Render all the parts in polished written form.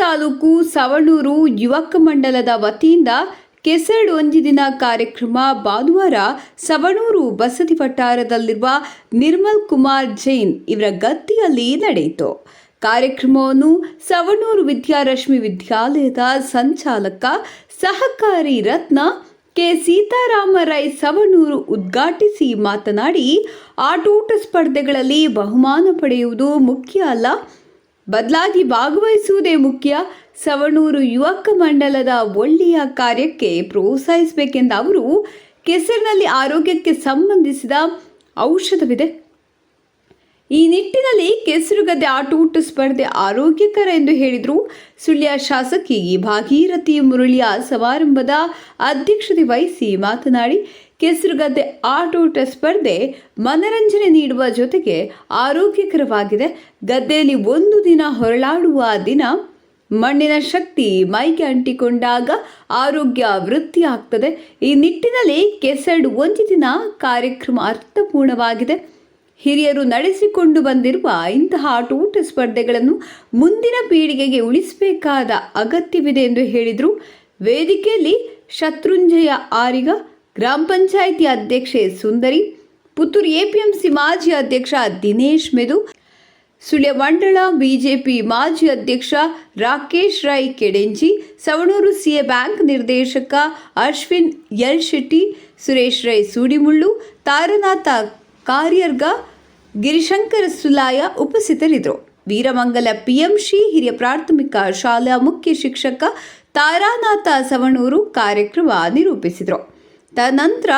ತಾಲೂಕು ಸವಣೂರು ಯುವಕ ಮಂಡಲದ ವತಿಯಿಂದ ಕೆಸರಡು ಒಂಜಿ ದಿನ ಕಾರ್ಯಕ್ರಮ ಭಾನುವಾರ ಸವಣೂರು ಬಸದಿ ವಠಾರದಲ್ಲಿರುವ ನಿರ್ಮಲ್ ಕುಮಾರ್ ಜೈನ್ ಇವರ ಗದ್ದಿಯಲ್ಲಿ ನಡೆಯಿತು. ಕಾರ್ಯಕ್ರಮವನ್ನು ಸವಣೂರು ವಿದ್ಯಾರಶ್ಮಿ ವಿದ್ಯಾಲಯದ ಸಂಚಾಲಕ ಸಹಕಾರಿ ರತ್ನ ಕೆ ಸೀತಾರಾಮ ರೈ ಸವಣೂರು ಉದ್ಘಾಟಿಸಿ ಮಾತನಾಡಿ, ಆಟೋಟ ಸ್ಪರ್ಧೆಗಳಲ್ಲಿ ಬಹುಮಾನ ಪಡೆಯುವುದು ಮುಖ್ಯ ಅಲ್ಲ, ಬದಲಾಗಿ ಭಾಗವಹಿಸುವುದೇ ಮುಖ್ಯ. ಸವಣೂರು ಯುವಕ ಮಂಡಲದ ಒಳ್ಳೆಯ ಕಾರ್ಯಕ್ಕೆ ಪ್ರೋತ್ಸಾಹಿಸಬೇಕೆಂದ ಅವರು, ಕೆಸರಿನಲ್ಲಿ ಆರೋಗ್ಯಕ್ಕೆ ಸಂಬಂಧಿಸಿದ ಔಷಧವಿದೆ. ಈ ನಿಟ್ಟಿನಲ್ಲಿ ಕೆಸರುಗದ್ದೆ ಆಟೋಟ ಸ್ಪರ್ಧೆ ಆರೋಗ್ಯಕರ ಎಂದು ಹೇಳಿದರು. ಸುಳ್ಯ ಶಾಸಕಿ ಭಾಗೀರಥಿ ಮುರಳಿಯ ಸಮಾರಂಭದ ಅಧ್ಯಕ್ಷತೆ ವಹಿಸಿ ಮಾತನಾಡಿ, ಕೆಸರುಗದ್ದೆ ಆಟೋಟ ಸ್ಪರ್ಧೆ ಮನರಂಜನೆ ನೀಡುವ ಜೊತೆಗೆ ಆರೋಗ್ಯಕರವಾಗಿದೆ. ಗದ್ದೆಯಲ್ಲಿ ಒಂದು ದಿನ ಹೊರಳಾಡುವ ದಿನ. ಮಣ್ಣಿನ ಶಕ್ತಿ ಮೈಗೆ ಅಂಟಿಕೊಂಡಾಗ ಆರೋಗ್ಯ ವೃದ್ಧಿಯಾಗ್ತದೆ. ಈ ನಿಟ್ಟಿನಲ್ಲಿ ಕೆಸರಡು ಒಂದು ದಿನ ಕಾರ್ಯಕ್ರಮ ಅರ್ಥಪೂರ್ಣವಾಗಿದೆ. ಹಿರಿಯರು ನಡೆಸಿಕೊಂಡು ಬಂದಿರುವ ಇಂತಹ ಆಟೋಟ ಸ್ಪರ್ಧೆಗಳನ್ನು ಮುಂದಿನ ಪೀಳಿಗೆಗೆ ಉಳಿಸಬೇಕಾದ ಅಗತ್ಯವಿದೆ ಎಂದು ಹೇಳಿದರು. ವೇದಿಕೆಯಲ್ಲಿ ಶತ್ರುಂಜಯ ಆರಿಗ, ಗ್ರಾಮ ಪಂಚಾಯಿತಿ ಅಧ್ಯಕ್ಷೆ ಸುಂದರಿ, ಪುತ್ತೂರು ಎಪಿಎಂಸಿ ಮಾಜಿ ಅಧ್ಯಕ್ಷ ದಿನೇಶ್ ಮೆದು, ಸುಳ್ಯ ಮಂಡಳ ಬಿಜೆಪಿ ಮಾಜಿ ಅಧ್ಯಕ್ಷ ರಾಕೇಶ್ ರೈ ಕೆಡೆಂಜಿ, ಸವಣೂರು ಸಿಎ ಬ್ಯಾಂಕ್ ನಿರ್ದೇಶಕ ಅಶ್ವಿನ್ ಎಲ್ ಶೆಟ್ಟಿ, ಸುರೇಶ್ ರೈ ಸೂಡಿಮುಳ್ಳು, ತಾರನಾಥ ಕಾರ್ಯರ್ಗ, ಗಿರಿಶಂಕರ ಸುಲಾಯ ಉಪಸ್ಥಿತರಿದ್ದರು. ವೀರಮಂಗಲ ಪಿಎಂಶಿ ಹಿರಿಯ ಪ್ರಾಥಮಿಕ ಶಾಲಾ ಮುಖ್ಯ ಶಿಕ್ಷಕ ತಾರಾನಾಥ ಸವಣೂರು ಕಾರ್ಯಕ್ರಮ ನಿರೂಪಿಸಿದರು. ತದನಂತರ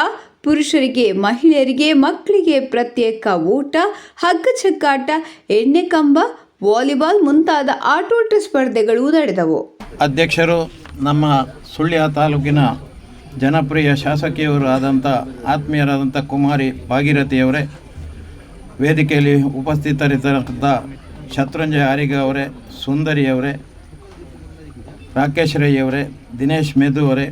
ಪುರುಷರಿಗೆ, ಮಹಿಳೆಯರಿಗೆ, ಮಕ್ಕಳಿಗೆ ಪ್ರತ್ಯೇಕ ಓಟ, ಹಗ್ಗ ಚಕ್ಕಾಟ, ಎಣ್ಣೆ ಕಂಬ, ವಾಲಿಬಾಲ್ ಮುಂತಾದ ಆಟೋಟ ಸ್ಪರ್ಧೆಗಳು ನಡೆದವು. ಅಧ್ಯಕ್ಷರು ನಮ್ಮ ಸುಳ್ಯ ತಾಲೂಕಿನ ಜನಪ್ರಿಯ ಶಾಸಕಿಯವರು ಆದಂಥ ಆತ್ಮೀಯರಾದಂಥ ಕುಮಾರಿ ಭಾಗೀರಥಿಯವರೇ, ವೇದಿಕೆಯಲ್ಲಿ ಉಪಸ್ಥಿತರಿದ್ದಂಥ ಶತ್ರುಂಜಯ ಆರಿಗ ಅವರೇ, ಸುಂದರಿಯವರೇ, ರಾಕೇಶ್ ರೈ ಅವರೇ, ದಿನೇಶ್ ಮೆದು ಅವರೇ,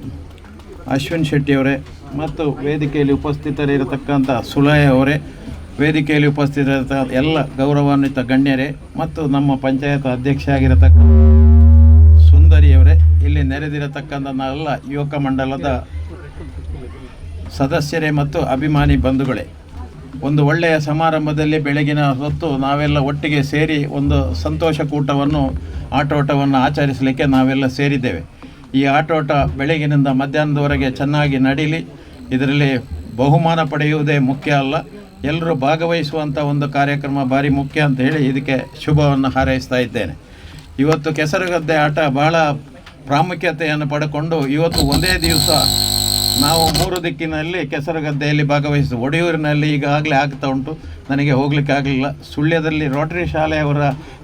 ಅಶ್ವಿನ್ ಶೆಟ್ಟಿಯವರೇ ಮತ್ತು ವೇದಿಕೆಯಲ್ಲಿ ಉಪಸ್ಥಿತರಿರತಕ್ಕಂಥ ಸುಲಾಯ ಅವರೇ, ವೇದಿಕೆಯಲ್ಲಿ ಉಪಸ್ಥಿತರಿರತಕ್ಕ ಎಲ್ಲ ಗೌರವಾನ್ವಿತ ಗಣ್ಯರೇ ಮತ್ತು ನಮ್ಮ ಪಂಚಾಯತ್ ಅಧ್ಯಕ್ಷ ಆಗಿರತಕ್ಕ ಸುಂದರಿಯವರೇ, ಇಲ್ಲಿ ನೆರೆದಿರತಕ್ಕಂಥ ಎಲ್ಲ ಯುವಕ ಮಂಡಲದ ಸದಸ್ಯರೇ ಮತ್ತು ಅಭಿಮಾನಿ ಬಂಧುಗಳೇ, ಒಂದು ಒಳ್ಳೆಯ ಸಮಾರಂಭದಲ್ಲಿ ಬೆಳಗಿನ ಹೊತ್ತು ನಾವೆಲ್ಲ ಒಟ್ಟಿಗೆ ಸೇರಿ ಒಂದು ಸಂತೋಷ ಕೂಟವನ್ನು, ಆಟೋಟವನ್ನು ಆಚರಿಸಲಿಕ್ಕೆ ನಾವೆಲ್ಲ ಸೇರಿದ್ದೇವೆ. ಈ ಆಟೋಟ ಬೆಳಗಿನಿಂದ ಮಧ್ಯಾಹ್ನದವರೆಗೆ ಚೆನ್ನಾಗಿ ನಡೀಲಿ. ಇದರಲ್ಲಿ ಬಹುಮಾನ ಪಡೆಯುವುದೇ ಮುಖ್ಯ ಅಲ್ಲ, ಎಲ್ಲರೂ ಭಾಗವಹಿಸುವಂಥ ಒಂದು ಕಾರ್ಯಕ್ರಮ ಭಾರಿ ಮುಖ್ಯ ಅಂತ ಹೇಳಿ ಇದಕ್ಕೆ ಶುಭವನ್ನು ಹಾರೈಸ್ತಾ ಇದ್ದೇನೆ. ಇವತ್ತು ಕೆಸರುಗದ್ದೆ ಆಟ ಬಹಳ ಪ್ರಾಮುಖ್ಯತೆಯನ್ನು ಪಡೆದುಕೊಂಡು ಇವತ್ತು ಒಂದೇ ದಿವಸ ನಾವು 3 ದಿಕ್ಕಿನಲ್ಲಿ ಕೆಸರುಗದ್ದೆಯಲ್ಲಿ ಭಾಗವಹಿಸಿ, ಒಡೆಯೂರಿನಲ್ಲಿ ಈಗಾಗಲೇ ಆಗ್ತಾ ಉಂಟು, ನನಗೆ ಹೋಗಲಿಕ್ಕೆ ಆಗಲಿಲ್ಲ. ಸುಳ್ಯದಲ್ಲಿ ರೋಟರಿ ಶಾಲೆಯವರ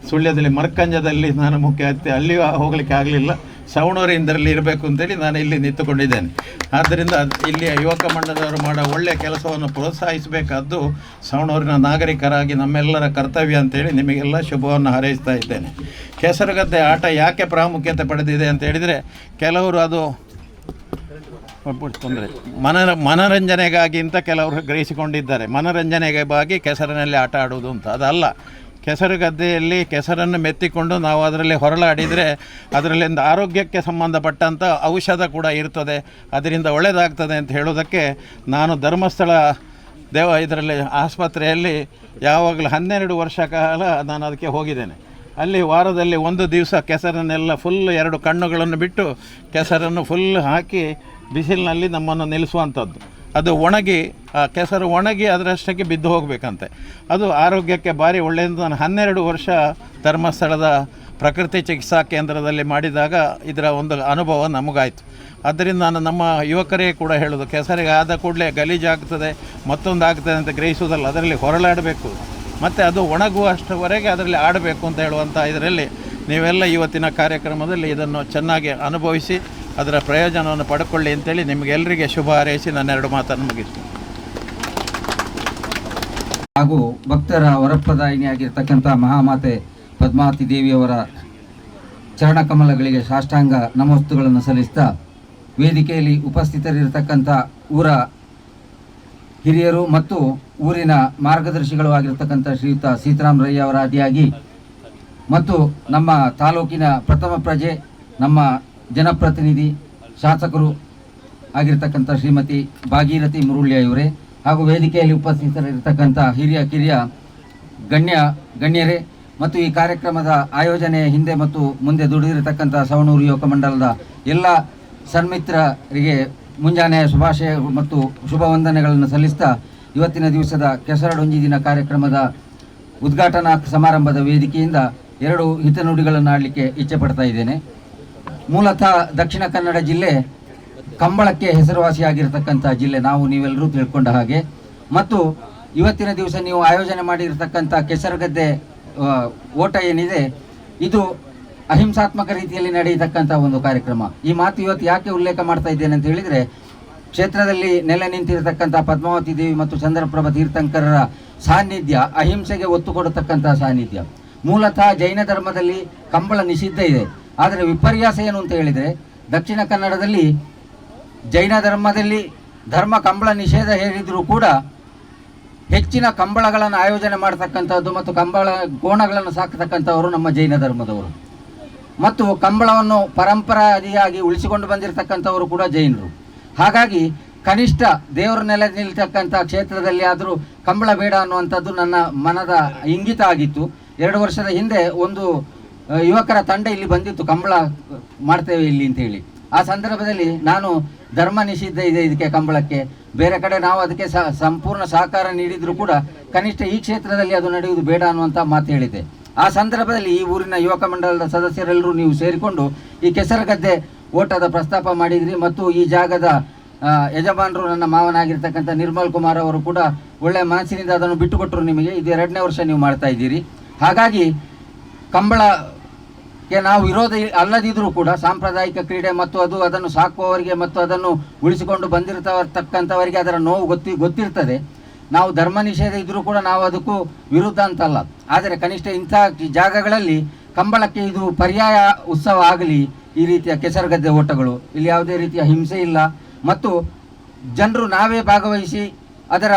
ಸುಳ್ಯದಲ್ಲಿ ಮರ್ಕಂಜದಲ್ಲಿ ನಾನು ಮುಖ್ಯ ಅತಿಥಿ, ಅಲ್ಲಿಯೂ ಹೋಗಲಿಕ್ಕೆ ಆಗಲಿಲ್ಲ. ಸವಣೂರಿಂದರಲ್ಲಿ ಇರಬೇಕು ಅಂತೇಳಿ ನಾನು ಇಲ್ಲಿ ನಿಂತುಕೊಂಡಿದ್ದೇನೆ. ಆದ್ದರಿಂದ ಇಲ್ಲಿಯ ಯುವಕ ಮಂಡಲದವರು ಮಾಡೋ ಒಳ್ಳೆಯ ಕೆಲಸವನ್ನು ಪ್ರೋತ್ಸಾಹಿಸಬೇಕಾದ್ದು ಸವಣೂರಿನ ನಾಗರಿಕರಾಗಿ ನಮ್ಮೆಲ್ಲರ ಕರ್ತವ್ಯ ಅಂತೇಳಿ ನಿಮಗೆಲ್ಲ ಶುಭವನ್ನು ಹಾರೈಸ್ತಾ ಇದ್ದೇನೆ. ಕೆಸರುಗದ್ದೆ ಆಟ ಯಾಕೆ ಪ್ರಾಮುಖ್ಯತೆ ಪಡೆದಿದೆ ಅಂತ ಹೇಳಿದರೆ, ಕೆಲವರು ಅದು ತೊಂದರೆ ಮನರಂಜನೆಗಾಗಿ ಅಂತ ಕೆಲವರು ಗ್ರಹಿಸಿಕೊಂಡಿದ್ದಾರೆ. ಮನರಂಜನೆಗಾಗಿ ಕೆಸರಿನಲ್ಲಿ ಆಟ ಆಡುವುದು ಅಂತ ಅದಲ್ಲ. ಕೆಸರುಗದ್ದೆಯಲ್ಲಿ ಕೆಸರನ್ನು ಮೆತ್ತಿಕೊಂಡು ನಾವು ಅದರಲ್ಲಿ ಹೊರಳಾಡಿದರೆ ಅದರಲ್ಲಿಂದ ಆರೋಗ್ಯಕ್ಕೆ ಸಂಬಂಧಪಟ್ಟಂಥ ಔಷಧ ಕೂಡ ಇರ್ತದೆ, ಅದರಿಂದ ಒಳ್ಳೆಯದಾಗ್ತದೆ ಅಂತ ಹೇಳೋದಕ್ಕೆ ನಾನು ಧರ್ಮಸ್ಥಳ ಇದರಲ್ಲಿ ಆಸ್ಪತ್ರೆಯಲ್ಲಿ ಯಾವಾಗಲೂ 12 ವರ್ಷ ಕಾಲ ನಾನು ಅದಕ್ಕೆ ಹೋಗಿದ್ದೇನೆ. ಅಲ್ಲಿ ವಾರದಲ್ಲಿ ಒಂದು ದಿವಸ ಕೆಸರನ್ನೆಲ್ಲ ಫುಲ್ 2 ಕಣ್ಣುಗಳನ್ನು ಬಿಟ್ಟು ಕೆಸರನ್ನು ಫುಲ್ ಹಾಕಿ ಬಿಸಿಲಿನಲ್ಲಿ ನಮ್ಮನ್ನು ನಿಲ್ಲಿಸುವಂಥದ್ದು. ಅದು ಒಣಗಿ, ಆ ಕೆಸರು ಒಣಗಿ ಅದರಷ್ಟಕ್ಕೆ ಬಿದ್ದು ಹೋಗಬೇಕಂತೆ. ಅದು ಆರೋಗ್ಯಕ್ಕೆ ಭಾರಿ ಒಳ್ಳೆಯದು. ನಾನು 12 ವರ್ಷ ಧರ್ಮಸ್ಥಳದ ಪ್ರಕೃತಿ ಚಿಕಿತ್ಸಾ ಕೇಂದ್ರದಲ್ಲಿ ಮಾಡಿದಾಗ ಇದರ ಒಂದು ಅನುಭವ ನಮಗಾಯಿತು. ಆದ್ದರಿಂದ ನಾನು ನಮ್ಮ ಯುವಕರೇ ಕೂಡ ಹೇಳೋದು, ಕೆಸರಿಗೆ ಆದ ಕೂಡಲೇ ಗಲೀಜಾಗ್ತದೆ, ಮತ್ತೊಂದು ಆಗ್ತದೆ ಅಂತ ಗ್ರಹಿಸೋದಲ್ಲ, ಅದರಲ್ಲಿ ಹೊರಳಾಡಬೇಕು ಮತ್ತು ಅದು ಒಣಗುವಷ್ಟವರೆಗೆ ಅದರಲ್ಲಿ ಆಡಬೇಕು ಅಂತ ಹೇಳುವಂಥ ಇದರಲ್ಲಿ ನೀವೆಲ್ಲ ಇವತ್ತಿನ ಕಾರ್ಯಕ್ರಮದಲ್ಲಿ ಇದನ್ನು ಚೆನ್ನಾಗಿ ಅನುಭವಿಸಿ ಅದರ ಪ್ರಯೋಜನವನ್ನು ಪಡ್ಕೊಳ್ಳಿ ಅಂತೇಳಿ ನಿಮಗೆಲ್ಲರಿಗೆ ಶುಭ ಹಾರೈಸಿ ನನ್ನ 2 ಮಾತನ್ನು ಮುಗಿಸ್ತೀನಿ. ಹಾಗೂ ಭಕ್ತರ ವರಪ್ರದಾಯಿನಿಯಾಗಿರ್ತಕ್ಕಂಥ ಮಹಾಮಾತೆ ಪದ್ಮಾವತಿ ದೇವಿಯವರ ಚರಣಕಮಲಗಳಿಗೆ ಸಾಷ್ಟಾಂಗ ನಮಸ್ಸುಗಳನ್ನು ಸಲ್ಲಿಸ್ತಾ, ವೇದಿಕೆಯಲ್ಲಿ ಉಪಸ್ಥಿತರಿರತಕ್ಕಂಥ ಊರ ಹಿರಿಯರು ಮತ್ತು ಊರಿನ ಮಾರ್ಗದರ್ಶಿಗಳು ಆಗಿರತಕ್ಕಂಥ ಶ್ರೀಯುತ ಸೀತಾರಾಮ ರೈ ಅವರ ಆದಿಯಾಗಿ ಮತ್ತು ನಮ್ಮ ತಾಲೂಕಿನ ಪ್ರಥಮ ಪ್ರಜೆ, ನಮ್ಮ ಜನಪ್ರತಿನಿಧಿ, ಶಾಸಕರು ಆಗಿರ್ತಕ್ಕಂಥ ಶ್ರೀಮತಿ ಭಾಗೀರಥಿ ಮುರುಳ್ಯ ಇವರೇ, ಹಾಗೂ ವೇದಿಕೆಯಲ್ಲಿ ಉಪಸ್ಥಿತರಿರ್ತಕ್ಕಂಥ ಹಿರಿಯ ಕಿರಿಯ ಗಣ್ಯರೇ ಮತ್ತು ಈ ಕಾರ್ಯಕ್ರಮದ ಆಯೋಜನೆಯ ಹಿಂದೆ ಮತ್ತು ಮುಂದೆ ದುಡಿದಿರತಕ್ಕಂಥ ಸವಣೂರು ಯುವಕ ಮಂಡಲದ ಎಲ್ಲ ಸನ್ಮಿತ್ರರಿಗೆ ಮುಂಜಾನೆಯ ಶುಭಾಶಯ ಮತ್ತು ಶುಭ ವಂದನೆಗಳನ್ನು ಸಲ್ಲಿಸ್ತಾ ಇವತ್ತಿನ ದಿವಸದ ಕೆಸರಡೊಂಜಿ ದಿನ ಕಾರ್ಯಕ್ರಮದ ಉದ್ಘಾಟನಾ ಸಮಾರಂಭದ ವೇದಿಕೆಯಿಂದ 2 ಹಿತನುಡಿಗಳನ್ನು ಆಡಲಿಕ್ಕೆ ಇಚ್ಛೆ ಪಡ್ತಾ ಇದ್ದೇನೆ. ಮೂಲತಃ ದಕ್ಷಿಣ ಕನ್ನಡ ಜಿಲ್ಲೆ ಕಂಬಳಕ್ಕೆ ಹೆಸರುವಾಸಿಯಾಗಿರ್ತಕ್ಕಂಥ ಜಿಲ್ಲೆ, ನಾವು ನೀವೆಲ್ಲರೂ ತಿಳ್ಕೊಂಡ ಹಾಗೆ. ಮತ್ತು ಇವತ್ತಿನ ದಿವಸ ನೀವು ಆಯೋಜನೆ ಮಾಡಿರ್ತಕ್ಕಂಥ ಕೆಸರುಗದ್ದೆ ಓಟ ಏನಿದೆ, ಇದು ಅಹಿಂಸಾತ್ಮಕ ರೀತಿಯಲ್ಲಿ ನಡೆಯತಕ್ಕಂಥ ಒಂದು ಕಾರ್ಯಕ್ರಮ. ಈ ಮಾತು ಇವತ್ತು ಯಾಕೆ ಉಲ್ಲೇಖ ಮಾಡ್ತಾ ಇದ್ದೇನೆ ಅಂತ ಹೇಳಿದರೆ, ಕ್ಷೇತ್ರದಲ್ಲಿ ನೆಲೆ ನಿಂತಿರತಕ್ಕಂಥ ಪದ್ಮಾವತಿ ದೇವಿ ಮತ್ತು ಚಂದ್ರಪ್ರಭಾ ತೀರ್ಥಂಕರರ ಸಾನ್ನಿಧ್ಯ ಅಹಿಂಸೆಗೆ ಒತ್ತು ಕೊಡತಕ್ಕಂಥ ಸಾನ್ನಿಧ್ಯ. ಮೂಲತಃ ಜೈನ ಧರ್ಮದಲ್ಲಿ ಕಂಬಳ ನಿಷಿದ್ಧ ಇದೆ. ಆದರೆ ವಿಪರ್ಯಾಸ ಏನು ಅಂತ ಹೇಳಿದರೆ, ದಕ್ಷಿಣ ಕನ್ನಡದಲ್ಲಿ ಜೈನ ಧರ್ಮದಲ್ಲಿ ಕಂಬಳ ನಿಷೇಧ ಹೇಳಿದರೂ ಕೂಡ ಹೆಚ್ಚಿನ ಕಂಬಳಗಳನ್ನು ಆಯೋಜನೆ ಮಾಡತಕ್ಕಂಥದ್ದು ಮತ್ತು ಕಂಬಳ ಕೋಣಗಳನ್ನು ಸಾಕತಕ್ಕಂಥವರು ನಮ್ಮ ಜೈನ ಧರ್ಮದವರು. ಮತ್ತು ಕಂಬಳವನ್ನು ಪರಂಪರಾದಿಯಾಗಿ ಉಳಿಸಿಕೊಂಡು ಬಂದಿರತಕ್ಕಂಥವರು ಕೂಡ ಜೈನರು. ಹಾಗಾಗಿ ಕನಿಷ್ಠ ದೇವರ ನೆಲೆ ನಿಲ್ತಕ್ಕಂಥ ಕ್ಷೇತ್ರದಲ್ಲಿ ಆದರೂ ಕಂಬಳ ಬೇಡ ಅನ್ನುವಂಥದ್ದು ನನ್ನ ಮನದ ಇಂಗಿತ ಆಗಿತ್ತು. 2 ವರ್ಷದ ಹಿಂದೆ ಒಂದು ಯುವಕರ ತಂಡ ಇಲ್ಲಿ ಬಂದಿತ್ತು, ಕಂಬಳ ಮಾಡ್ತೇವೆ ಇಲ್ಲಿ ಅಂತೇಳಿ. ಆ ಸಂದರ್ಭದಲ್ಲಿ ನಾನು ಧರ್ಮ ನಿಷಿದ್ಧ ಇದೆ ಇದಕ್ಕೆ ಕಂಬಳಕ್ಕೆ, ಬೇರೆ ಕಡೆ ನಾವು ಅದಕ್ಕೆ ಸಂಪೂರ್ಣ ಸಹಕಾರ ನೀಡಿದರೂ ಕೂಡ ಕನಿಷ್ಠ ಈ ಕ್ಷೇತ್ರದಲ್ಲಿ ಅದು ನಡೆಯುವುದು ಬೇಡ ಅನ್ನುವಂಥ ಮಾತು ಹೇಳಿದ್ದೆ. ಆ ಸಂದರ್ಭದಲ್ಲಿ ಈ ಊರಿನ ಯುವಕ ಮಂಡಲದ ಸದಸ್ಯರೆಲ್ಲರೂ ನೀವು ಸೇರಿಕೊಂಡು ಈ ಕೆಸರಗದ್ದೆ ಓಟದ ಪ್ರಸ್ತಾಪ ಮಾಡಿದ್ರಿ. ಮತ್ತು ಈ ಜಾಗದ ಯಜಮಾನರು ನನ್ನ ಮಾವನಾಗಿರ್ತಕ್ಕಂಥ ನಿರ್ಮಲ್ ಕುಮಾರ್ ಅವರು ಕೂಡ ಒಳ್ಳೆಯ ಮನಸ್ಸಿನಿಂದ ಅದನ್ನು ಬಿಟ್ಟುಕೊಟ್ಟರು ನಿಮಗೆ. ಇದು 2ನೇ ವರ್ಷ ನೀವು ಮಾಡ್ತಾ ಇದ್ದೀರಿ. ಹಾಗಾಗಿ ಕಂಬಳಕ್ಕೆ ನಾವು ವಿರೋಧ ಅಲ್ಲದಿದ್ದರೂ ಕೂಡ ಸಾಂಪ್ರದಾಯಿಕ ಕ್ರೀಡೆ ಮತ್ತು ಅದನ್ನು ಸಾಕುವವರಿಗೆ ಮತ್ತು ಅದನ್ನು ಉಳಿಸಿಕೊಂಡು ಬಂದಿರತಕ್ಕಂಥವರಿಗೆ ಅದರ ನೋವು ಗೊತ್ತಿರ್ತದೆ. ನಾವು ಧರ್ಮ ನಿಷೇಧ ಇದ್ದರೂ ಕೂಡ ನಾವು ಅದಕ್ಕೂ ವಿರುದ್ಧ ಅಂತಲ್ಲ. ಆದರೆ ಕನಿಷ್ಠ ಇಂಥ ಜಾಗಗಳಲ್ಲಿ ಕಂಬಳಕ್ಕೆ ಇದು ಪರ್ಯಾಯ ಉತ್ಸವ ಆಗಲಿ. ಈ ರೀತಿಯ ಕೆಸರುಗದ್ದೆ ಓಟಗಳು ಇಲ್ಲಿ ಯಾವುದೇ ರೀತಿಯ ಹಿಂಸೆ ಇಲ್ಲ ಮತ್ತು ಜನರು ನಾವೇ ಭಾಗವಹಿಸಿ ಅದರ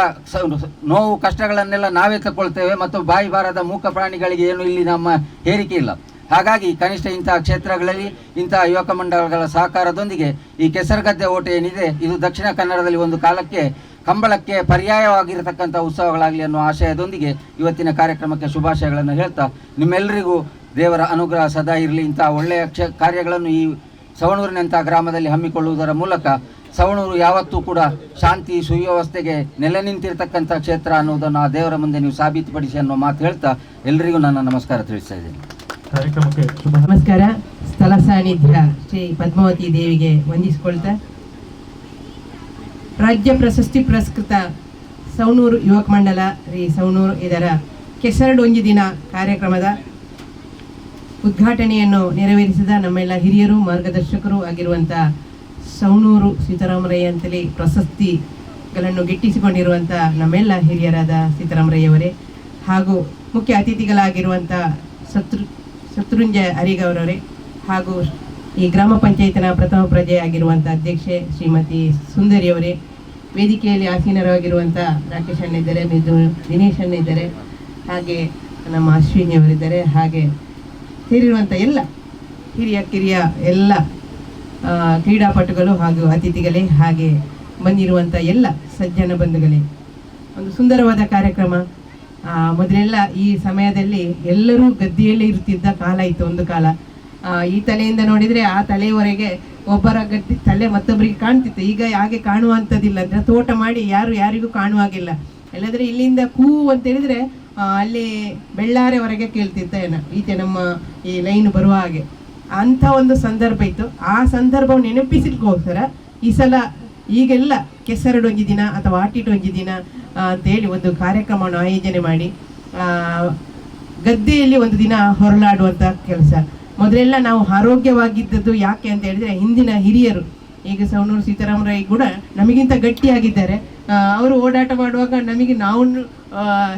ನೋವು ಕಷ್ಟಗಳನ್ನೆಲ್ಲ ನಾವೇ ತಗೊಳ್ತೇವೆ ಮತ್ತು ಬಾಯಿ ಬಾರದ ಮೂಕ ಪ್ರಾಣಿಗಳಿಗೆ ಏನು ಇಲ್ಲಿ ನಮ್ಮ ಹೇರಿಕೆ ಇಲ್ಲ. ಹಾಗಾಗಿ ಕನಿಷ್ಠ ಇಂತಹ ಕ್ಷೇತ್ರಗಳಲ್ಲಿ ಇಂತಹ ಯುವಕ ಮಂಡಲಗಳ ಸಹಕಾರದೊಂದಿಗೆ ಈ ಕೆಸರುಗದ್ದೆ ಓಟ ಏನಿದೆ, ಇದು ದಕ್ಷಿಣ ಕನ್ನಡದಲ್ಲಿ ಒಂದು ಕಾಲಕ್ಕೆ ಕಂಬಳಕ್ಕೆ ಪರ್ಯಾಯವಾಗಿರತಕ್ಕಂಥ ಉತ್ಸವಗಳಾಗಲಿ ಅನ್ನೋ ಆಶಯದೊಂದಿಗೆ ಇವತ್ತಿನ ಕಾರ್ಯಕ್ರಮಕ್ಕೆ ಶುಭಾಶಯಗಳನ್ನು ಹೇಳ್ತಾ, ನಿಮ್ಮೆಲ್ಲರಿಗೂ ದೇವರ ಅನುಗ್ರಹ ಸದಾ ಇರಲಿ. ಇಂತಹ ಒಳ್ಳೆಯ ಕಾರ್ಯಗಳನ್ನು ಈ ಸವಣೂರಿನಂಥ ಗ್ರಾಮದಲ್ಲಿ ಹಮ್ಮಿಕೊಳ್ಳುವುದರ ಮೂಲಕ ಸವಣೂರು ಯಾವತ್ತೂ ಕೂಡ ಶಾಂತಿ ಸುವ್ಯವಸ್ಥೆಗೆ ನೆಲೆ ನಿಂತಿರತಕ್ಕಂಥ ಕ್ಷೇತ್ರ ಅನ್ನೋದನ್ನು ಆ ದೇವರ ಮುಂದೆ ನೀವು ಸಾಬೀತುಪಡಿಸಿ ಅನ್ನೋ ಮಾತು ಹೇಳ್ತಾ ಎಲ್ಲರಿಗೂ ನನ್ನ ನಮಸ್ಕಾರ ತಿಳಿಸ್ತಾ ಇದ್ದೇನೆ. ನಮಸ್ಕಾರ. ಸ್ಥಳ ಸಾನ್ನಿಧ್ಯ ಶ್ರೀ ಪದ್ಮಾವತಿ ದೇವಿಗೆ ವಂದಿಸಿಕೊಳ್ತಾ, ರಾಜ್ಯ ಪ್ರಶಸ್ತಿ ಪುರಸ್ಕೃತ ಸವಣೂರು ಯುವಕ ಮಂಡಲ ಸವಣೂರು ಇದರ ಕೆಸರಡೊಂಜಿ ದಿನ ಕಾರ್ಯಕ್ರಮದ ಉದ್ಘಾಟನೆಯನ್ನು ನೆರವೇರಿಸಿದ ನಮ್ಮೆಲ್ಲ ಹಿರಿಯರು ಮಾರ್ಗದರ್ಶಕರು ಆಗಿರುವಂಥ ಸವಣೂರು ಸೀತಾರಾಮರಯ್ಯ ಅಂತಲೇ ಪ್ರಶಸ್ತಿಗಳನ್ನು ಗಿಟ್ಟಿಸಿಕೊಂಡಿರುವಂಥ ನಮ್ಮೆಲ್ಲ ಹಿರಿಯರಾದ ಸೀತಾರಾಮರಯ್ಯವರೇ, ಹಾಗೂ ಮುಖ್ಯ ಅತಿಥಿಗಳಾಗಿರುವಂಥ ಶತ್ರುಂಜಯ ಅರಿಗವರವರೇ, ಹಾಗೂ ಈ ಗ್ರಾಮ ಪಂಚಾಯತ್ನ ಪ್ರಥಮ ಪ್ರಜೆ ಆಗಿರುವಂಥ ಅಧ್ಯಕ್ಷೆ ಶ್ರೀಮತಿ ಸುಂದರಿಯವರೇ, ವೇದಿಕೆಯಲ್ಲಿ ಆಸೀನರಾಗಿರುವಂಥ ರಾಕೇಶ್ ಅಣ್ಣ ಇದ್ದಾರೆ, ದಿನೇಶ್ ಅಣ್ಣ ಇದ್ದಾರೆ, ಹಾಗೆ ನಮ್ಮ ಅಶ್ವಿನಿಯವರಿದ್ದಾರೆ, ಹಾಗೆ ಸೇರಿರುವಂಥ ಎಲ್ಲ ಹಿರಿಯ ಕಿರಿಯ ಎಲ್ಲ ಕ್ರೀಡಾಪಟುಗಳು ಹಾಗೂ ಅತಿಥಿಗಳೇ, ಹಾಗೆ ಬಂದಿರುವಂಥ ಎಲ್ಲ ಸಜ್ಜನ ಬಂಧುಗಳೇ, ಒಂದು ಸುಂದರವಾದ ಕಾರ್ಯಕ್ರಮ. ಮೊದಲೆಲ್ಲ ಈ ಸಮಯದಲ್ಲಿ ಎಲ್ಲರೂ ಗದ್ದೆಯಲ್ಲೇ ಇರ್ತಿದ್ದ ಕಾಲ ಇತ್ತು. ಒಂದು ಕಾಲ ಈ ತಲೆಯಿಂದ ನೋಡಿದರೆ ಆ ತಲೆಯವರೆಗೆ ಒಬ್ಬರ ಗದ್ದೆ ತಲೆ ಮತ್ತೊಬ್ಬರಿಗೆ ಕಾಣ್ತಿತ್ತು. ಈಗ ಹಾಗೆ ಕಾಣುವಂಥದ್ದಿಲ್ಲ. ಅಂದರೆ ತೋಟ ಮಾಡಿ ಯಾರಿಗೂ ಕಾಣುವಾಗಿಲ್ಲ. ಇಲ್ಲದ್ರೆ ಇಲ್ಲಿಂದ ಕೂ ಅಂತ ಹೇಳಿದರೆ ಅಲ್ಲಿ ಬೆಳ್ಳಾರೆವರೆಗೆ ಕೇಳ್ತಿತ್ತ ಏನೋ ಈಚೆ ನಮ್ಮ ಈ ಲೈನ್ ಬರುವ ಹಾಗೆ ಅಂಥ ಒಂದು ಸಂದರ್ಭ ಇತ್ತು. ಆ ಸಂದರ್ಭವನ್ನು ನೆನಪಿಸಲಿಕ್ಕೋಸ್ಕರ ಈ ಸಲ ಈಗೆಲ್ಲ ಕೆಸರಡೊಂಜಿ ದಿನ ಅಥವಾ ಆಟಿಟೊಂಜಿ ದಿನ ಅಂತೇಳಿ ಒಂದು ಕಾರ್ಯಕ್ರಮವನ್ನು ಆಯೋಜನೆ ಮಾಡಿ ಗದ್ದೆಯಲ್ಲಿ ಒಂದು ದಿನ ಹೊರಳಾಡುವಂಥ ಕೆಲಸ. ಮೊದಲೆಲ್ಲ ನಾವು ಆರೋಗ್ಯವಾಗಿದ್ದದ್ದು ಯಾಕೆ ಅಂತ ಹೇಳಿದರೆ, ಹಿಂದಿನ ಹಿರಿಯರು, ಈಗ ಸವಣೂರು ಸೀತಾರಾಮರಯ್ಯ ಕೂಡ ನಮಗಿಂತ ಗಟ್ಟಿಯಾಗಿದ್ದಾರೆ. ಅವರು ಓಡಾಟ ಮಾಡುವಾಗ ನಮಗೆ ನಾವು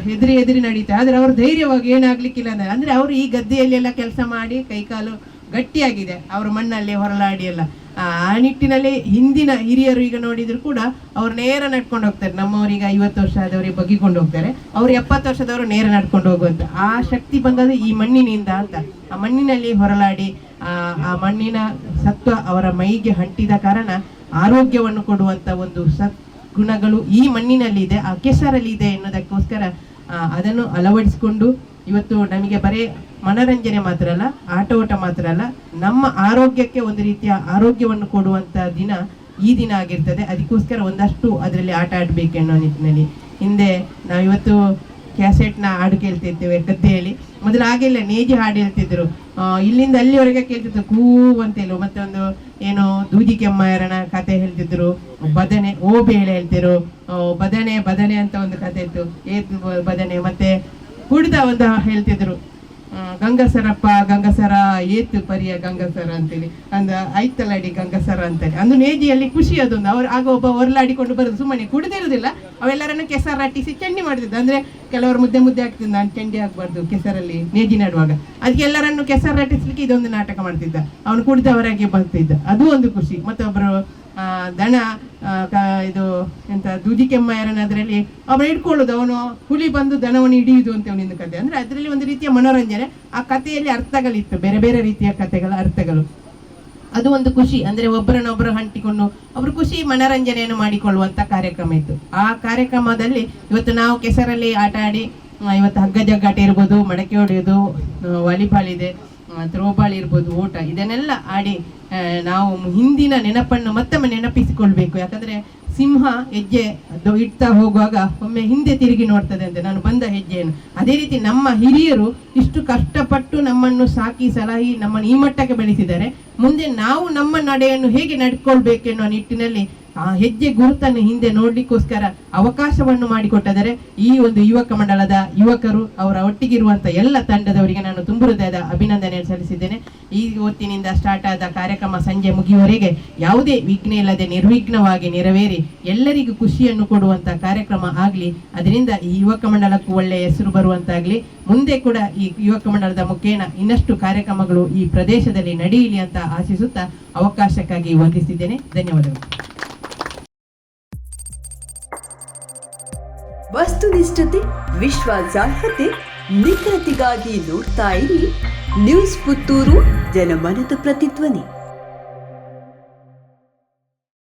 ಹೆದರಿ ನಡೀತಾರೆ. ಆದರೆ ಅವರು ಧೈರ್ಯವಾಗಿ ಏನಾಗಲಿಕ್ಕಿಲ್ಲ ಅಂದರೆ ಅವರು ಈ ಗದ್ದೆಯಲ್ಲಿ ಎಲ್ಲ ಕೆಲಸ ಮಾಡಿ ಕೈಕಾಲು ಗಟ್ಟಿಯಾಗಿದೆ, ಅವರು ಮಣ್ಣಲ್ಲಿ ಹೊರಲಾಡಿ ಎಲ್ಲ. ಆ ನಿಟ್ಟಿನಲ್ಲಿ ಹಿಂದಿನ ಹಿರಿಯರು ಈಗ ನೋಡಿದ್ರು ಕೂಡ ಅವ್ರು ನೇರ ನಡ್ಕೊಂಡು ಹೋಗ್ತಾರೆ. ನಮ್ಮವರೀಗ 50 ವರ್ಷ ಆದವರಿಗೆ ಬಗ್ಗಿಕೊಂಡು ಹೋಗ್ತಾರೆ, ಅವ್ರು 70 ವರ್ಷದವರು ನೇರ ನಡ್ಕೊಂಡು ಹೋಗುವಂತ ಆ ಶಕ್ತಿ ಬಂದದ್ದು ಈ ಮಣ್ಣಿನಿಂದ ಅಂತ. ಆ ಮಣ್ಣಿನಲ್ಲಿ ಹೊರಲಾಡಿ ಆ ಮಣ್ಣಿನ ಸತ್ವ ಅವರ ಮೈಗೆ ಅಂಟಿದ ಕಾರಣ ಆರೋಗ್ಯವನ್ನು ಕೊಡುವಂತ ಒಂದು ಗುಣಗಳು ಈ ಮಣ್ಣಿನಲ್ಲಿ ಇದೆ, ಆ ಕೆಸರಲ್ಲಿ ಇದೆ ಎನ್ನುವುದಕ್ಕೋಸ್ಕರ ಅದನ್ನು ಅಳವಡಿಸಿಕೊಂಡು ಇವತ್ತು ನಮಗೆ ಬರೀ ಮನರಂಜನೆ ಮಾತ್ರ ಅಲ್ಲ, ಆಟ ಓಟ ಮಾತ್ರ ಅಲ್ಲ, ನಮ್ಮ ಆರೋಗ್ಯಕ್ಕೆ ಒಂದು ರೀತಿಯ ಆರೋಗ್ಯವನ್ನು ಕೊಡುವಂತ ದಿನ ಈ ದಿನ ಆಗಿರ್ತದೆ. ಅದಕ್ಕೋಸ್ಕರ ಒಂದಷ್ಟು ಅದರಲ್ಲಿ ಆಟ ಆಡಬೇಕು ಅನ್ನೋ ನಿಟ್ಟಿನಲ್ಲಿ ಹಿಂದೆ ನಾವಿವತ್ತು ಕ್ಯಾಸೆಟ್ನ ಹಾಡು ಕೇಳ್ತಿರ್ತೇವೆ ಗದ್ದೆಯಲ್ಲಿ. ಮೊದಲು ಹಾಗೆಲ್ಲ ನೇಜಿ ಹಾಡು ಹೇಳ್ತಿದ್ರು, ಇಲ್ಲಿಂದ ಅಲ್ಲಿವರೆಗೆ ಕೇಳ್ತಿದ್ರು ಕೂ ಅಂತೇಳು. ಮತ್ತೆ ಒಂದು ಏನು ದೂದಿ ಕೆಮ್ಮಯ್ಯರನ ಕತೆ ಹೇಳ್ತಿದ್ರು, ಬದನೆ ಓ ಬೇಳೆ ಹೇಳ್ತಿರು, ಬದನೆ ಬದನೆ ಅಂತ ಒಂದು ಕತೆ ಇತ್ತು, ಏತು ಬದನೆ. ಮತ್ತೆ ಕುಡ್ದ ಒಂದು ಹೇಳ್ತಿದ್ರು, ಗಂಗಸರಪ್ಪ ಗಂಗಸರ ಏತು ಪರಿಯ ಗಂಗಸರ ಅಂತೇಳಿ, ಅಂದ ಐತಲಾಡಿ ಗಂಗಸರ ಅಂತೇಳಿ. ಅಂದು ನೇಜಿಯಲ್ಲಿ ಖುಷಿ ಅದೊಂದು. ಅವ್ರು ಆಗ ಒಬ್ಬ ಹೊರಲಾಡಿಕೊಂಡು ಬರೋದು, ಸುಮ್ಮನೆ ಕುಡಿದಿರುವುದಿಲ್ಲ, ಅವೆಲ್ಲರನ್ನು ಕೆಸರಾಟಿಸಿ ಚಂಡಿ ಮಾಡ್ತಿದ್ದ. ಅಂದ್ರೆ ಕೆಲವರು ಮುದ್ದೆ ಮುದ್ದೆ ಆಗ್ತಿದ್ದ, ನಾನು ಚಂಡಿ ಆಗ್ಬಾರ್ದು ಕೆಸರಲ್ಲಿ ನೇಜಿ ನಡುವಾಗ, ಅದಕ್ಕೆ ಎಲ್ಲರನ್ನು ಕೆಸರಾಟಿಸ್ಲಿಕ್ಕೆ ಇದೊಂದು ನಾಟಕ ಮಾಡ್ತಿದ್ದ. ಅವನು ಕುಡಿದವರಾಗಿ ಬರ್ತಿದ್ದ, ಅದು ಒಂದು ಖುಷಿ. ಮತ್ತೊಬ್ಬರು ದನ ಇದು ಎಂತ ದೂದಿ ಕೆಮ್ಮಯ್ಯರನ್ನ ಅದರಲ್ಲಿ ಅವನು ಇಟ್ಕೊಳ್ಳೋದು, ಅವನು ಹುಲಿ ಬಂದು ದನವನ್ನು ಹಿಡಿಯುವುದು ಅಂತ ಅವನಿಂದ ಕತೆ. ಅಂದ್ರೆ ಅದರಲ್ಲಿ ಒಂದು ರೀತಿಯ ಮನೋರಂಜನೆ, ಆ ಕಥೆಯಲ್ಲಿ ಅರ್ಥಗಳಿತ್ತು, ಬೇರೆ ಬೇರೆ ರೀತಿಯ ಕಥೆಗಳ ಅರ್ಥಗಳು. ಅದು ಒಂದು ಖುಷಿ. ಅಂದ್ರೆ ಒಬ್ಬರನ್ನೊಬ್ಬರು ಹಂಟಿಕೊಂಡು ಒಬ್ರು ಖುಷಿ ಮನೋರಂಜನೆಯನ್ನು ಮಾಡಿಕೊಳ್ಳುವಂತ ಕಾರ್ಯಕ್ರಮ ಇತ್ತು. ಆ ಕಾರ್ಯಕ್ರಮದಲ್ಲಿ ಇವತ್ತು ನಾವು ಕೆಸರಲ್ಲಿ ಆಟ ಆಡಿ, ಇವತ್ತು ಹಗ್ಗ ಜಗ್ಗಾಟ ಇರ್ಬೋದು, ಮಡಕೆ ಹೊಡೆಯೋದು, ವಾಲಿಬಾಲ್ ಇದೆ, ಥ್ರೋಬಾಲ್ ಇರ್ಬೋದು, ಓಟ, ಇದನ್ನೆಲ್ಲ ಆಡಿ ನಾವು ಹಿಂದಿನ ನೆನಪನ್ನು ಮತ್ತೊಮ್ಮೆ ನೆನಪಿಸಿಕೊಳ್ಬೇಕು. ಯಾಕಂದ್ರೆ ಸಿಂಹ ಹೆಜ್ಜೆ ಇಡ್ತಾ ಹೋಗುವಾಗ ಒಮ್ಮೆ ಹಿಂದೆ ತಿರುಗಿ ನೋಡ್ತದೆ ಅಂತ, ನಾನು ಬಂದ ಹೆಜ್ಜೆಯನ್ನು. ಅದೇ ರೀತಿ ನಮ್ಮ ಹಿರಿಯರು ಇಷ್ಟು ಕಷ್ಟಪಟ್ಟು ನಮ್ಮನ್ನು ಸಾಕಿ ಸಲಹಿ ನಮ್ಮನ್ನು ಈ ಮಟ್ಟಕ್ಕೆ ಬೆಳೆಸಿದ್ದಾರೆ. ಮುಂದೆ ನಾವು ನಮ್ಮ ನಡೆಯನ್ನು ಹೇಗೆ ನಡ್ಕೊಳ್ಬೇಕೆನ್ನುವ ನಿಟ್ಟಿನಲ್ಲಿ ಆ ಹೆಜ್ಜೆ ಗುರುತನ್ನು ಹಿಂದೆ ನೋಡ್ಲಿಕ್ಕೋಸ್ಕರ ಅವಕಾಶವನ್ನು ಮಾಡಿಕೊಟ್ಟಿದ್ದಾರೆ ಈ ಒಂದು ಯುವಕ ಮಂಡಲದ ಯುವಕರು. ಅವರ ಒಟ್ಟಿಗಿರುವಂತ ಎಲ್ಲ ತಂಡದವರಿಗೆ ನಾನು ತುಂಬು ಹೃದಯದ ಅಭಿನಂದನೆ ಸಲ್ಲಿಸಿದ್ದೇನೆ. ಈ ಹೊತ್ತಿನಿಂದ ಸ್ಟಾರ್ಟ್ ಆದ ಕಾರ್ಯಕ್ರಮ ಸಂಜೆ ಮುಗಿಯುವವರೆಗೆ ಯಾವುದೇ ವಿಘ್ನ ಇಲ್ಲದೆ ನಿರ್ವಿಘ್ನವಾಗಿ ನೆರವೇರಿ ಎಲ್ಲರಿಗೂ ಖುಷಿಯನ್ನು ಕೊಡುವಂತ ಕಾರ್ಯಕ್ರಮ ಆಗಲಿ. ಅದರಿಂದ ಈ ಯುವಕ ಮಂಡಲಕ್ಕೂ ಒಳ್ಳೆಯ ಹೆಸರು ಬರುವಂತಾಗ್ಲಿ. ಮುಂದೆ ಕೂಡ ಈ ಯುವಕ ಮಂಡಲದ ಮುಖೇನ ಇನ್ನಷ್ಟು ಕಾರ್ಯಕ್ರಮಗಳು ಈ ಪ್ರದೇಶದಲ್ಲಿ ನಡೆಯಲಿ ಅಂತ ಆಶಿಸುತ್ತಾ ಅವಕಾಶಕ್ಕಾಗಿ ವಂದಿಸಿದ್ದೇನೆ. ಧನ್ಯವಾದಗಳು. ವಸ್ತುನಿಷ್ಠತೆ, ವಿಶ್ವಾಸಾರ್ಹತೆ, ನಿಖರತೆಗಾಗಿ ನೋಡ್ತಾ ಇರಿ ನ್ಯೂಸ್ ಪುತ್ತೂರು, ಜನಮನದ ಪ್ರತಿಧ್ವನಿ.